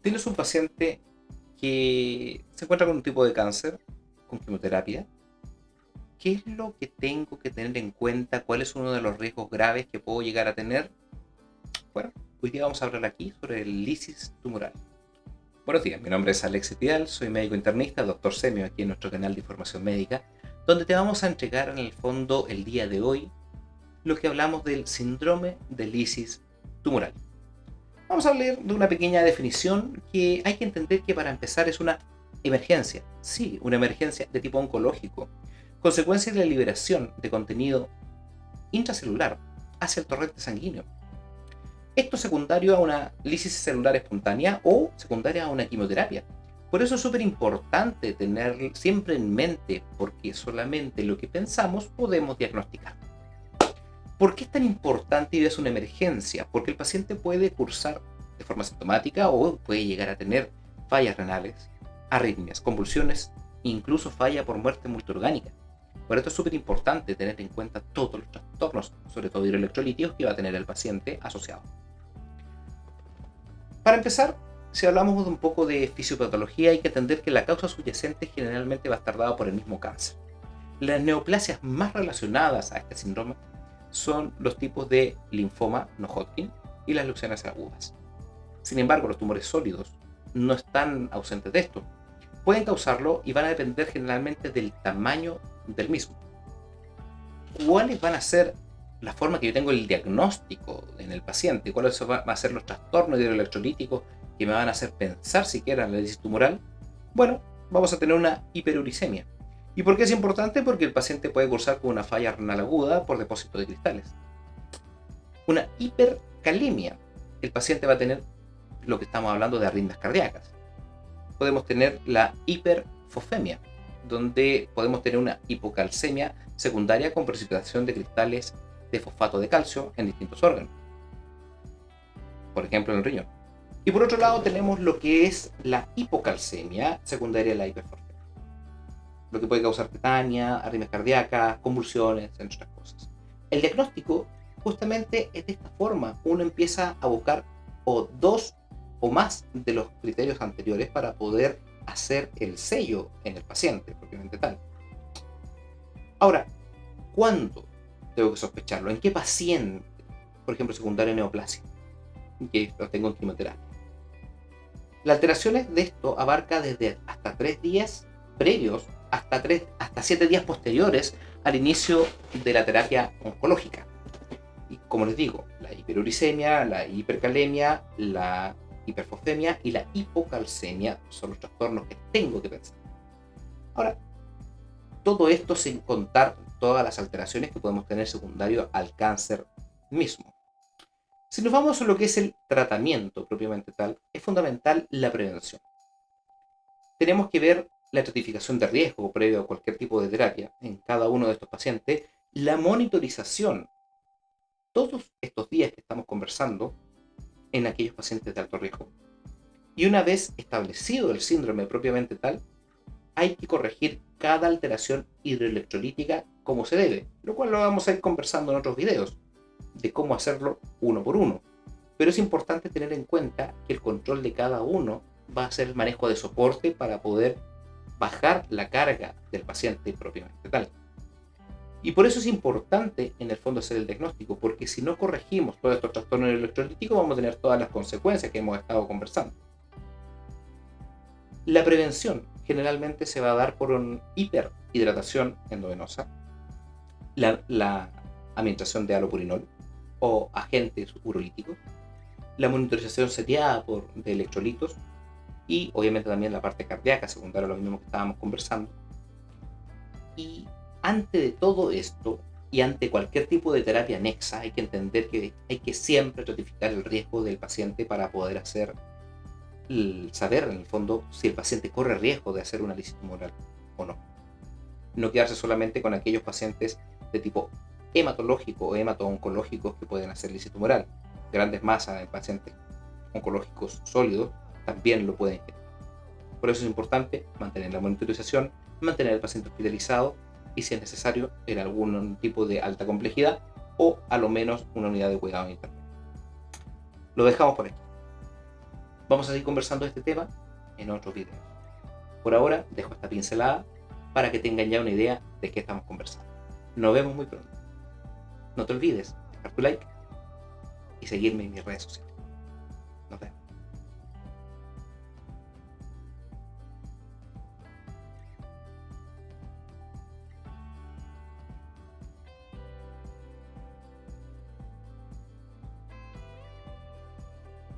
Tienes un paciente que se encuentra con un tipo de cáncer, con quimioterapia. ¿Qué es lo que tengo que tener en cuenta? ¿Cuál es uno de los riesgos graves que puedo llegar a tener? Bueno, hoy día vamos a hablar aquí sobre el lisis tumoral. Buenos días, mi nombre es Alexis Vidal, soy médico internista, doctor Semio, aquí en nuestro canal de información médica, donde te vamos a entregar en el fondo el día de hoy lo que hablamos del síndrome de lisis tumoral. Vamos a hablar de una pequeña definición que hay que entender que para empezar es una emergencia. Sí, una emergencia de tipo oncológico, consecuencia de la liberación de contenido intracelular hacia el torrente sanguíneo. Esto es secundario a una lisis celular espontánea o secundaria a una quimioterapia. Por eso es súper importante tener siempre en mente, porque solamente lo que pensamos podemos diagnosticar. ¿Por qué es tan importante y es una emergencia? Porque el paciente puede cursar de forma sintomática o puede llegar a tener fallas renales, arritmias, convulsiones, incluso falla por muerte multiorgánica. Por esto es súper importante tener en cuenta todos los trastornos, sobre todo hidroelectrolíticos, que va a tener el paciente asociado. Para empezar, si hablamos de un poco de fisiopatología, hay que entender que la causa subyacente generalmente va a estar dada por el mismo cáncer. Las neoplasias más relacionadas a este síndrome son los tipos de linfoma no Hodgkin y las leucemias agudas. Sin embargo, los tumores sólidos no están ausentes de esto. Pueden causarlo y van a depender generalmente del tamaño del mismo. ¿Cuáles van a ser la forma que yo tengo el diagnóstico en el paciente? ¿Cuáles van a ser los trastornos hidroelectrolíticos que me van a hacer pensar siquiera en la lisis tumoral? Bueno, vamos a tener una hiperuricemia. ¿Y por qué es importante? Porque el paciente puede cursar con una falla renal aguda por depósito de cristales. Una hipercalemia. El paciente va a tener lo que estamos hablando de arritmias cardíacas. Podemos tener la hiperfosfemia, donde podemos tener una hipocalcemia secundaria con precipitación de cristales de fosfato de calcio en distintos órganos, por ejemplo en el riñón. Y por otro lado tenemos lo que es la hipocalcemia secundaria a la hiperfosfemia, lo que puede causar tetania, arritmias cardíacas, convulsiones, entre otras cosas. El diagnóstico justamente es de esta forma. Uno empieza a buscar o dos o más de los criterios anteriores para poder hacer el sello en el paciente propiamente tal. Ahora, ¿cuándo tengo que sospecharlo? ¿En qué paciente? Por ejemplo, secundaria neoplasia, que lo tengo en quimioterapia. Las alteraciones de esto abarca desde hasta 3 días previos hasta 7 días posteriores al inicio de la terapia oncológica. Y como les digo, la hiperuricemia, la hipercalemia, la hiperfosfemia y la hipocalcemia son los trastornos que tengo que pensar. Ahora, todo esto sin contar todas las alteraciones que podemos tener secundario al cáncer mismo. Si nos vamos a lo que es el tratamiento propiamente tal, es fundamental la prevención. Tenemos que ver la estratificación de riesgo previo a cualquier tipo de terapia en cada uno de estos pacientes, la monitorización todos estos días que estamos conversando en aquellos pacientes de alto riesgo. Y una vez establecido el síndrome propiamente tal, hay que corregir cada alteración hidroelectrolítica como se debe, lo cual lo vamos a ir conversando en otros videos, de cómo hacerlo uno por uno. Pero es importante tener en cuenta que el control de cada uno va a ser el manejo de soporte para poder bajar la carga del paciente propiamente tal. Y por eso es importante en el fondo hacer el diagnóstico, porque si no corregimos todos estos trastornos electrolíticos vamos a tener todas las consecuencias que hemos estado conversando. La prevención generalmente se va a dar por una hiperhidratación endovenosa, la administración de halopurinol o agentes urolíticos, la monitorización seriada de electrolitos y obviamente también la parte cardíaca secundaria a lo mismo que estábamos conversando. Y ante de todo esto y ante cualquier tipo de terapia anexa hay que entender que hay que siempre ratificar el riesgo del paciente para poder saber en el fondo si el paciente corre riesgo de hacer una lisis tumoral o no. No quedarse solamente con aquellos pacientes de tipo hematológico o hemato-oncológicos que pueden hacer lisis tumoral. Grandes masas de pacientes oncológicos sólidos también lo pueden generar. Por eso es importante mantener la monitorización, mantener al paciente hospitalizado y si es necesario en algún tipo de alta complejidad o a lo menos una unidad de cuidado interno. Lo dejamos por aquí. Vamos a seguir conversando de este tema en otros videos. Por ahora dejo esta pincelada para que tengan ya una idea de qué estamos conversando. Nos vemos muy pronto. No te olvides dejar tu like y seguirme en mis redes sociales.